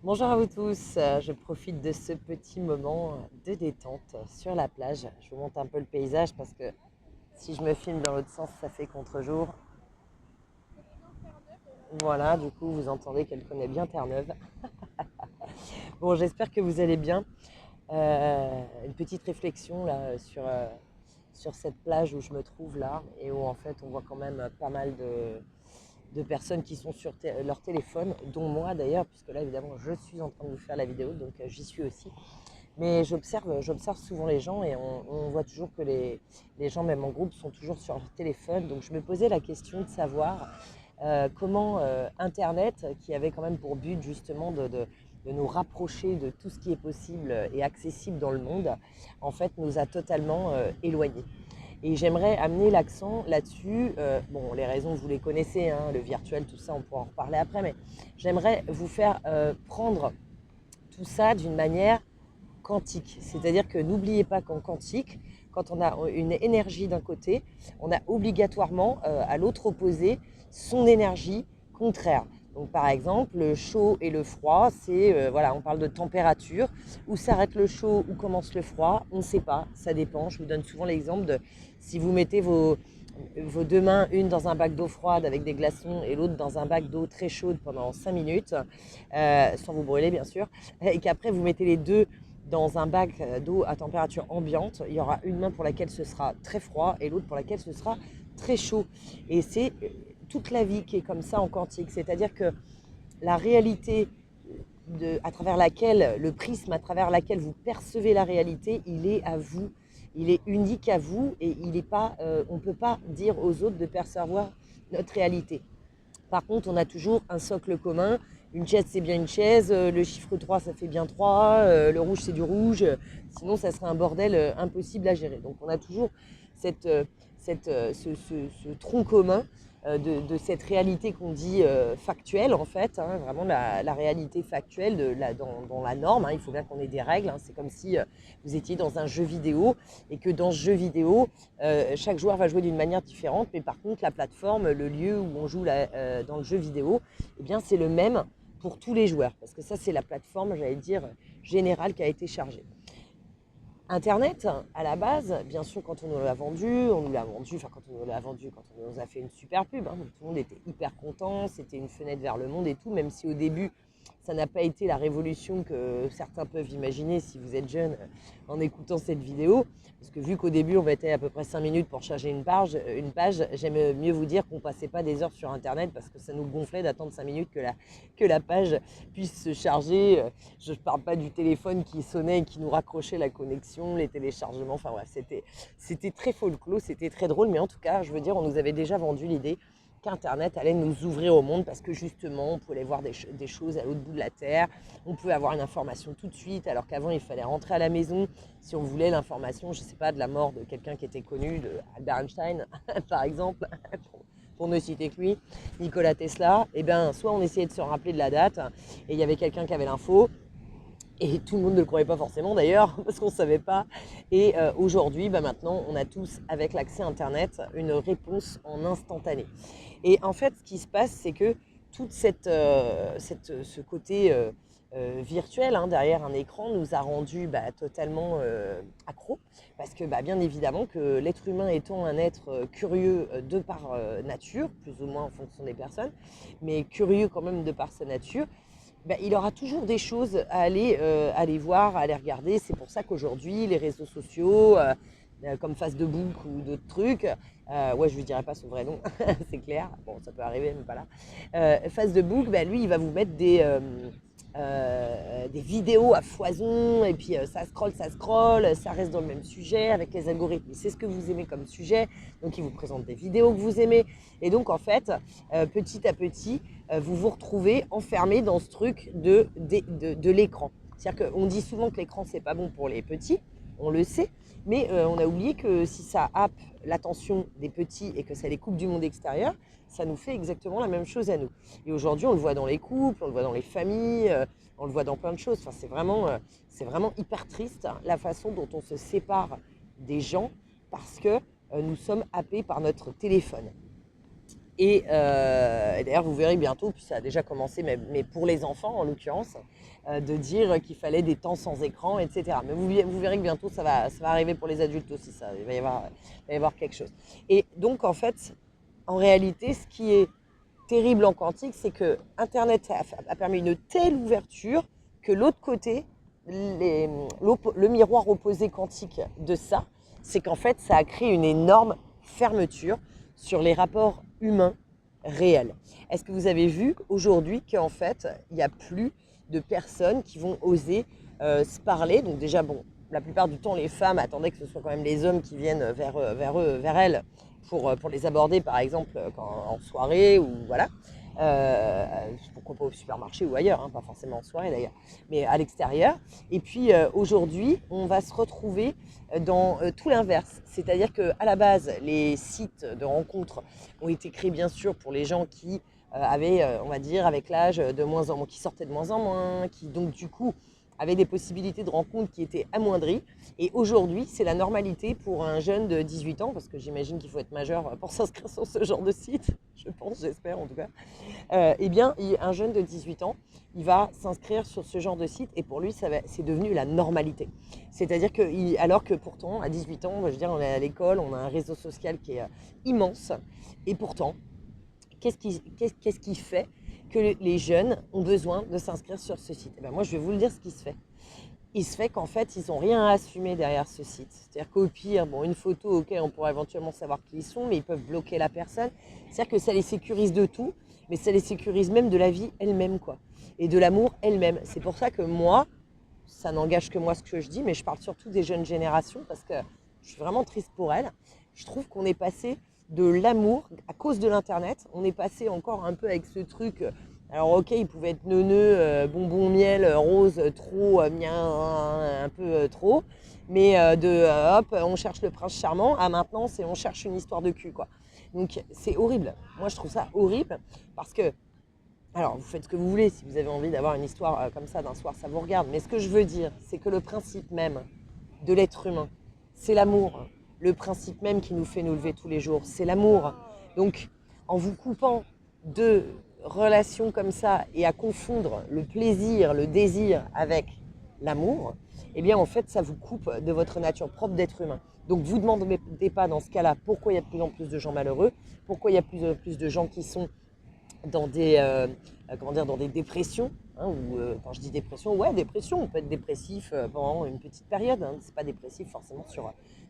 Bonjour à vous tous, je profite de ce petit moment de détente sur la plage. Je vous montre un peu le paysage parce que si je me filme dans l'autre sens, ça fait contre-jour. Voilà, du coup, vous entendez qu'elle connaît bien Terre-Neuve. Bon, j'espère que vous allez bien. Une petite réflexion là sur cette plage où je me trouve là et où en fait on voit quand même pas mal de personnes qui sont sur leur téléphone, dont moi d'ailleurs, puisque là évidemment je suis en train de vous faire la vidéo, donc j'y suis aussi. Mais j'observe souvent les gens et on voit toujours que les gens, même en groupe, sont toujours sur leur téléphone. Donc je me posais la question de savoir comment Internet, qui avait quand même pour but justement de nous rapprocher de tout ce qui est possible et accessible dans le monde, en fait nous a totalement éloignés. Et j'aimerais amener l'accent là-dessus. Bon, les raisons, vous les connaissez, hein, le virtuel, tout ça, on pourra en reparler après, mais j'aimerais vous faire prendre tout ça d'une manière quantique. C'est-à-dire que n'oubliez pas qu'en quantique, quand on a une énergie d'un côté, on a obligatoirement à l'autre opposé son énergie contraire. Donc par exemple, le chaud et le froid, c'est voilà, on parle de température. Où s'arrête le chaud, où commence le froid, on ne sait pas, ça dépend. Je vous donne souvent l'exemple de si vous mettez vos deux mains, une dans un bac d'eau froide avec des glaçons et l'autre dans un bac d'eau très chaude pendant 5 minutes, sans vous brûler bien sûr, et qu'après vous mettez les deux dans un bac d'eau à température ambiante, il y aura une main pour laquelle ce sera très froid et l'autre pour laquelle ce sera très chaud. Et c'est toute la vie qui est comme ça en quantique, c'est-à-dire que la réalité à travers laquelle, le prisme à travers laquelle vous percevez la réalité, il est à vous, il est unique à vous et il est pas, on ne peut pas dire aux autres de percevoir notre réalité. Par contre, on a toujours un socle commun. Une chaise, c'est bien une chaise. Le chiffre 3, ça fait bien 3. Le rouge, c'est du rouge. Sinon, ça serait un bordel impossible à gérer. Donc, on a toujours cette, ce tronc commun de cette réalité qu'on dit factuelle, en fait. Hein, vraiment la réalité factuelle dans la norme. Hein, il faut bien qu'on ait des règles. Hein, c'est comme si vous étiez dans un jeu vidéo et que dans ce jeu vidéo, chaque joueur va jouer d'une manière différente, mais par contre la plateforme, le lieu où on joue dans le jeu vidéo, eh bien c'est le même pour tous les joueurs, parce que ça c'est la plateforme, j'allais dire, générale qui a été chargée. Internet, à la base, bien sûr, quand on nous l'a vendu, enfin quand on nous l'a vendu, quand on nous a fait une super pub, hein, tout le monde était hyper content, c'était une fenêtre vers le monde et tout, même si au début, ça n'a pas été la révolution que certains peuvent imaginer si vous êtes jeune en écoutant cette vidéo. Parce que vu qu'au début, on mettait à peu près 5 minutes pour charger une page, j'aime mieux vous dire qu'on ne passait pas des heures sur Internet parce que ça nous gonflait d'attendre 5 minutes que la page puisse se charger. Je ne parle pas du téléphone qui sonnait et qui nous raccrochait la connexion, les téléchargements. Enfin voilà, c'était très folklore, c'était très drôle. Mais en tout cas, je veux dire, on nous avait déjà vendu l'idée qu'Internet allait nous ouvrir au monde parce que justement, on pouvait aller voir des choses à l'autre bout de la Terre, on pouvait avoir une information tout de suite, alors qu'avant, il fallait rentrer à la maison si on voulait l'information, je ne sais pas, de la mort de quelqu'un qui était connu, de Albert Einstein, par exemple, pour ne citer que lui, Nikola Tesla, et bien soit on essayait de se rappeler de la date, et il y avait quelqu'un qui avait l'info, et tout le monde ne le croyait pas forcément d'ailleurs, parce qu'on ne savait pas. Et aujourd'hui, bah maintenant, on a tous, avec l'accès Internet, une réponse en instantané. Et en fait, ce qui se passe, c'est que toute ce côté virtuel hein, derrière un écran nous a rendus totalement accros. Parce que bien évidemment que l'être humain étant un être curieux de par nature, plus ou moins en fonction des personnes, mais curieux quand même de par sa nature, il aura toujours des choses à aller voir, à aller regarder. C'est pour ça qu'aujourd'hui, les réseaux sociaux, comme Facebook ou d'autres trucs, ouais, je ne lui dirai pas son vrai nom, c'est clair. Bon, ça peut arriver, mais pas là. Facebook, lui, il va vous mettre des vidéos à foison, et puis ça scrolle, ça reste dans le même sujet avec les algorithmes. C'est ce que vous aimez comme sujet, donc il vous présente des vidéos que vous aimez. Et donc, en fait, petit à petit, vous vous retrouvez enfermé dans ce truc de l'écran. C'est-à-dire qu'on dit souvent que l'écran, c'est pas bon pour les petits, on le sait, mais on a oublié que si ça happe l'attention des petits et que ça les coupe du monde extérieur, ça nous fait exactement la même chose à nous. Et aujourd'hui, on le voit dans les couples, on le voit dans les familles, on le voit dans plein de choses. Enfin, c'est vraiment hyper triste la façon dont on se sépare des gens parce que nous sommes happés par notre téléphone. Et d'ailleurs, vous verrez bientôt, puis ça a déjà commencé, mais pour les enfants en l'occurrence, de dire qu'il fallait des temps sans écran, etc. Mais vous verrez que bientôt, ça va arriver pour les adultes aussi, ça. Il va y avoir quelque chose. Et donc, en fait, en réalité, ce qui est terrible en quantique, c'est que Internet a permis une telle ouverture que l'autre côté, le miroir opposé quantique de ça, c'est qu'en fait, ça a créé une énorme fermeture sur les rapports humains réels. Est-ce que vous avez vu aujourd'hui qu'en fait, il n'y a plus de personnes qui vont oser se parler? Donc déjà, bon, la plupart du temps, les femmes attendaient que ce soit quand même les hommes qui viennent vers elles pour les aborder, par exemple, en soirée ou voilà. Pourquoi pas au supermarché ou ailleurs, hein, pas forcément en soirée d'ailleurs, mais à l'extérieur. Et puis aujourd'hui, on va se retrouver dans tout l'inverse. C'est-à-dire qu'à la base, les sites de rencontres ont été créés bien sûr pour les gens qui avaient, on va dire, avec l'âge de moins en moins, qui sortaient de moins en moins, qui donc du coup avaient des possibilités de rencontres qui étaient amoindries. Et aujourd'hui, c'est la normalité pour un jeune de 18 ans, parce que j'imagine qu'il faut être majeur pour s'inscrire sur ce genre de site, je pense, j'espère en tout cas. Eh bien, un jeune de 18 ans, il va s'inscrire sur ce genre de site et pour lui, c'est devenu la normalité. C'est-à-dire que, alors que pourtant, à 18 ans, je veux dire, on est à l'école, on a un réseau social qui est immense. Et pourtant, qu'est-ce qui fait que les jeunes ont besoin de s'inscrire sur ce site? Eh bien, moi, je vais vous le dire ce qui se fait. Il se fait qu'en fait, ils n'ont rien à assumer derrière ce site. C'est-à-dire qu'au pire, bon, une photo, ok, on pourra éventuellement savoir qui ils sont, mais ils peuvent bloquer la personne. C'est-à-dire que ça les sécurise de tout, mais ça les sécurise même de la vie elle-même, quoi. Et de l'amour elle-même. C'est pour ça que moi, ça n'engage que moi ce que je dis, mais je parle surtout des jeunes générations, parce que je suis vraiment triste pour elles. Je trouve qu'on est passé de l'amour, à cause de l'Internet, on est passé encore un peu avec ce truc. Alors ok, il pouvait être neuneux, bonbon, miel, rose, trop, un peu trop. Mais hop, on cherche le prince charmant, à maintenant, c'est on cherche une histoire de cul, quoi. Donc c'est horrible. Moi, je trouve ça horrible parce que, alors vous faites ce que vous voulez, si vous avez envie d'avoir une histoire comme ça d'un soir, ça vous regarde. Mais ce que je veux dire, c'est que le principe même de l'être humain, c'est l'amour. Le principe même qui nous fait nous lever tous les jours, c'est l'amour. Donc, en vous coupant de relations comme ça et à confondre le plaisir, le désir avec l'amour, eh bien en fait ça vous coupe de votre nature propre d'être humain. Donc vous ne demandez pas dans ce cas-là pourquoi il y a de plus en plus de gens malheureux, pourquoi il y a de plus en plus de gens qui sont dans des, dans des dépressions. Hein, ou quand je dis dépression, ouais, dépression, on peut être dépressif pendant une petite période, hein, c'est pas dépressif forcément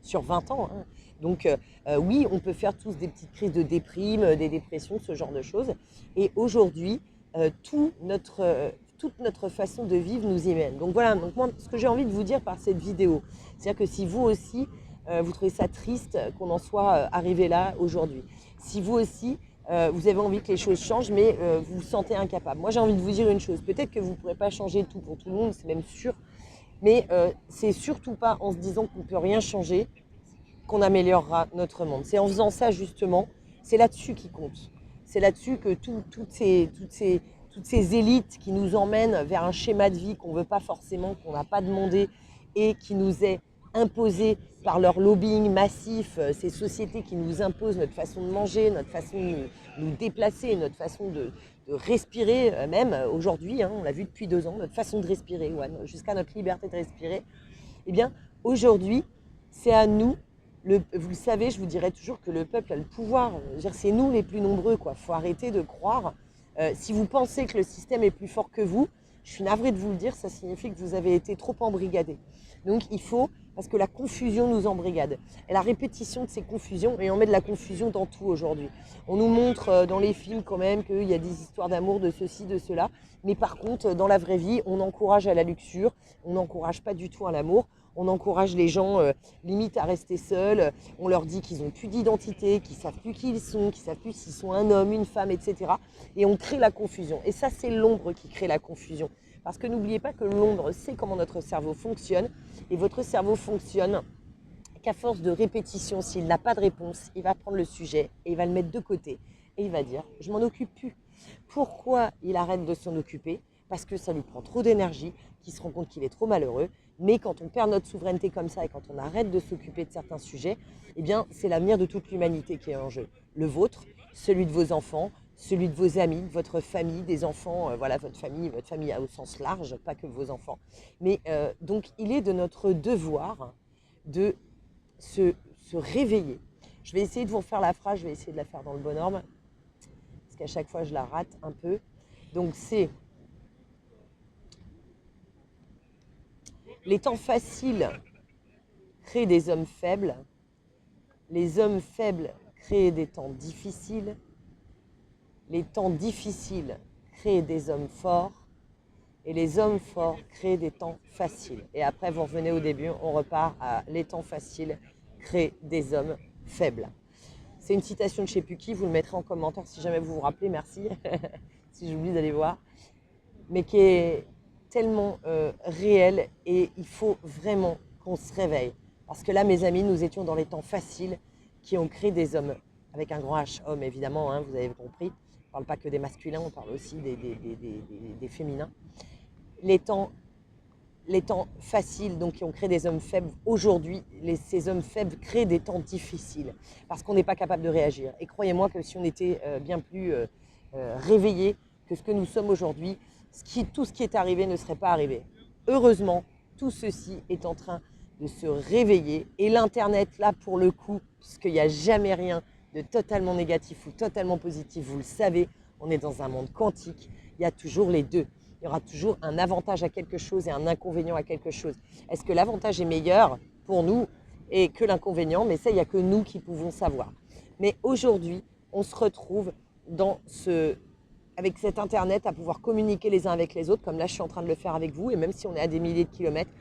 sur 20 ans. Hein. Donc oui, on peut faire tous des petites crises de déprime, des dépressions, ce genre de choses. Et aujourd'hui, toute notre façon de vivre nous y mène. Donc voilà, donc moi, ce que j'ai envie de vous dire par cette vidéo, c'est-à-dire que si vous aussi, vous trouvez ça triste qu'on en soit arrivé là aujourd'hui, si vous aussi, vous avez envie que les choses changent, mais vous vous sentez incapable. Moi, j'ai envie de vous dire une chose. Peut-être que vous ne pourrez pas changer tout pour tout le monde, c'est même sûr. Mais c'est surtout pas en se disant qu'on ne peut rien changer qu'on améliorera notre monde. C'est en faisant ça, justement, c'est là-dessus qui compte. C'est là-dessus que toutes ces élites qui nous emmènent vers un schéma de vie qu'on ne veut pas forcément, qu'on n'a pas demandé et qui nous est imposé par leur lobbying massif, ces sociétés qui nous imposent notre façon de manger, notre façon de nous déplacer, notre façon de respirer, même aujourd'hui, hein, on l'a vu depuis 2 ans, notre façon de respirer, ouais, jusqu'à notre liberté de respirer. Eh bien, aujourd'hui, c'est à nous, vous le savez, je vous dirai toujours que le peuple a le pouvoir. C'est nous les plus nombreux, quoi. Faut arrêter de croire. Si vous pensez que le système est plus fort que vous, je suis navrée de vous le dire, ça signifie que vous avez été trop embrigadés. Donc il faut, parce que la confusion nous embrigade. Et la répétition de ces confusions, et on met de la confusion dans tout aujourd'hui. On nous montre dans les films quand même qu'il y a des histoires d'amour, de ceci, de cela. Mais par contre, dans la vraie vie, on encourage à la luxure, on n'encourage pas du tout à l'amour. On encourage les gens limite à rester seuls. On leur dit qu'ils n'ont plus d'identité, qu'ils ne savent plus qui ils sont, qu'ils ne savent plus s'ils sont un homme, une femme, etc. Et on crée la confusion. Et ça, c'est l'ombre qui crée la confusion. Parce que n'oubliez pas que l'ombre sait comment notre cerveau fonctionne. Et votre cerveau fonctionne qu'à force de répétition, s'il n'a pas de réponse, il va prendre le sujet et il va le mettre de côté. Et il va dire, je m'en occupe plus. Pourquoi il arrête de s'en occuper? Parce que ça lui prend trop d'énergie, qu'il se rend compte qu'il est trop malheureux. Mais quand on perd notre souveraineté comme ça et quand on arrête de s'occuper de certains sujets, eh bien, c'est l'avenir de toute l'humanité qui est en jeu. Le vôtre celui de vos enfants, celui de vos amis, de votre famille, des enfants, voilà, votre famille au sens large, pas que vos enfants. Mais donc, il est de notre devoir de se réveiller. Je vais essayer de vous refaire la phrase, je vais essayer de la faire dans le bon ordre, parce qu'à chaque fois, je la rate un peu. Donc, c'est les temps faciles créent des hommes faibles, les hommes faibles créent des temps difficiles, les temps difficiles créent des hommes forts et les hommes forts créent des temps faciles. Et après, vous revenez au début, on repart à les temps faciles créent des hommes faibles. C'est une citation de je ne sais plus qui, vous le mettrez en commentaire si jamais vous vous rappelez, merci, si j'oublie d'aller voir, mais qui est tellement réelle et il faut vraiment qu'on se réveille. Parce que là, mes amis, nous étions dans les temps faciles qui ont créé des hommes, avec un grand H, hommes évidemment, hein, vous avez compris. On ne parle pas que des masculins, on parle aussi des féminins. Les temps faciles, donc qui ont créé des hommes faibles, aujourd'hui, ces hommes faibles créent des temps difficiles, parce qu'on n'est pas capable de réagir. Et croyez-moi que si on était bien plus réveillés que ce que nous sommes aujourd'hui, tout ce qui est arrivé ne serait pas arrivé. Heureusement, tout ceci est en train de se réveiller. Et l'Internet, là, pour le coup, puisqu'il n'y a jamais rien de totalement négatif ou totalement positif, vous le savez, on est dans un monde quantique, il y a toujours les deux. Il y aura toujours un avantage à quelque chose et un inconvénient à quelque chose. Est-ce que l'avantage est meilleur pour nous et que l'inconvénient? Mais ça, il n'y a que nous qui pouvons savoir. Mais aujourd'hui, on se retrouve avec cet Internet à pouvoir communiquer les uns avec les autres, comme là, je suis en train de le faire avec vous, et même si on est à des milliers de kilomètres.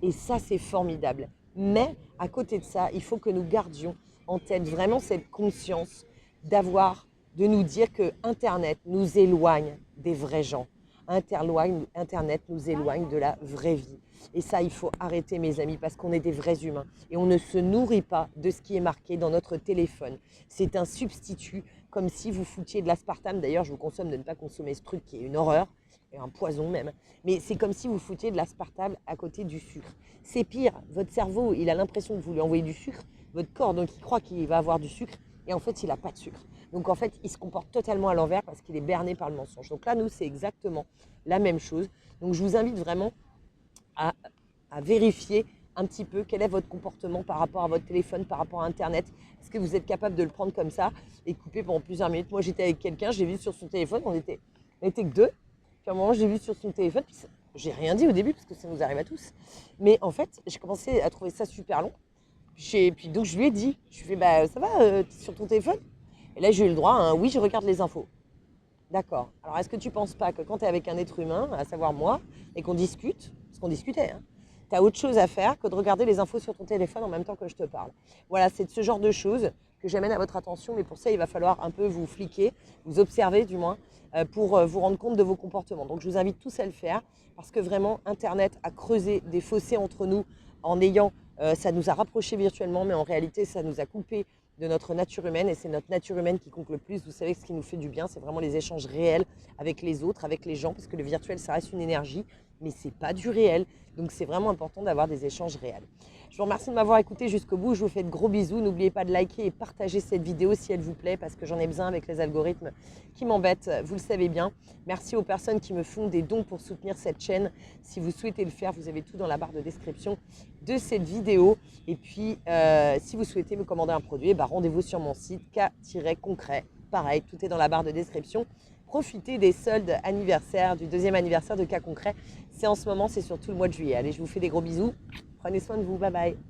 Et ça, c'est formidable. Mais à côté de ça, il faut que nous gardions en tête vraiment cette conscience de nous dire que Internet nous éloigne des vrais gens. Internet nous éloigne de la vraie vie. Et ça, il faut arrêter, mes amis, parce qu'on est des vrais humains. Et on ne se nourrit pas de ce qui est marqué dans notre téléphone. C'est un substitut, comme si vous foutiez de l'aspartame. D'ailleurs, je vous conseille de ne pas consommer ce truc qui est une horreur, et un poison même. Mais c'est comme si vous foutiez de l'aspartame à côté du sucre. C'est pire, votre cerveau, il a l'impression que vous lui envoyez du sucre. Votre corps, donc, il croit qu'il va avoir du sucre. Et en fait, il n'a pas de sucre. Donc en fait, il se comporte totalement à l'envers parce qu'il est berné par le mensonge. Donc là, nous, c'est exactement la même chose. Donc je vous invite vraiment à vérifier un petit peu quel est votre comportement par rapport à votre téléphone, par rapport à Internet. Est-ce que vous êtes capable de le prendre comme ça et couper pendant plusieurs minutes? Moi, j'étais avec quelqu'un, j'ai vu sur son téléphone, on était que deux. Puis à un moment, j'ai vu sur son téléphone, puis j'ai rien dit au début parce que ça nous arrive à tous. Mais en fait, j'ai commencé à trouver ça super long. Puis donc je lui ai dit, je lui ai fait, ça va, t'es sur ton téléphone? Et là, j'ai eu le droit à un oui, je regarde les infos. D'accord. Alors, est-ce que tu ne penses pas que quand tu es avec un être humain, à savoir moi, et qu'on discute, parce qu'on discutait, hein, tu as autre chose à faire que de regarder les infos sur ton téléphone en même temps que je te parle? Voilà, c'est de ce genre de choses que j'amène à votre attention, mais pour ça, il va falloir un peu vous fliquer, vous observer du moins, pour vous rendre compte de vos comportements. Donc, je vous invite tous à le faire, parce que vraiment, Internet a creusé des fossés entre nous en ayant, ça nous a rapprochés virtuellement, mais en réalité, ça nous a coupés de notre nature humaine, et c'est notre nature humaine qui compte le plus. Vous savez que ce qui nous fait du bien, c'est vraiment les échanges réels avec les autres, avec les gens, parce que le virtuel, ça reste une énergie, mais c'est pas du réel. Donc c'est vraiment important d'avoir des échanges réels. Je vous remercie de m'avoir écouté jusqu'au bout. Je vous fais de gros bisous. N'oubliez pas de liker et partager cette vidéo si elle vous plaît, parce que j'en ai besoin avec les algorithmes qui m'embêtent, vous le savez bien. Merci aux personnes qui me font des dons pour soutenir cette chaîne. Si vous souhaitez le faire, vous avez tout dans la barre de description de cette vidéo. Et puis, si vous souhaitez me commander un produit, rendez-vous sur mon site K-concret. Pareil, tout est dans la barre de description. Profitez des soldes anniversaires, du 2e anniversaire de K Concret. C'est en ce moment, c'est surtout le mois de juillet. Allez, je vous fais des gros bisous. Prenez soin de vous. Bye bye.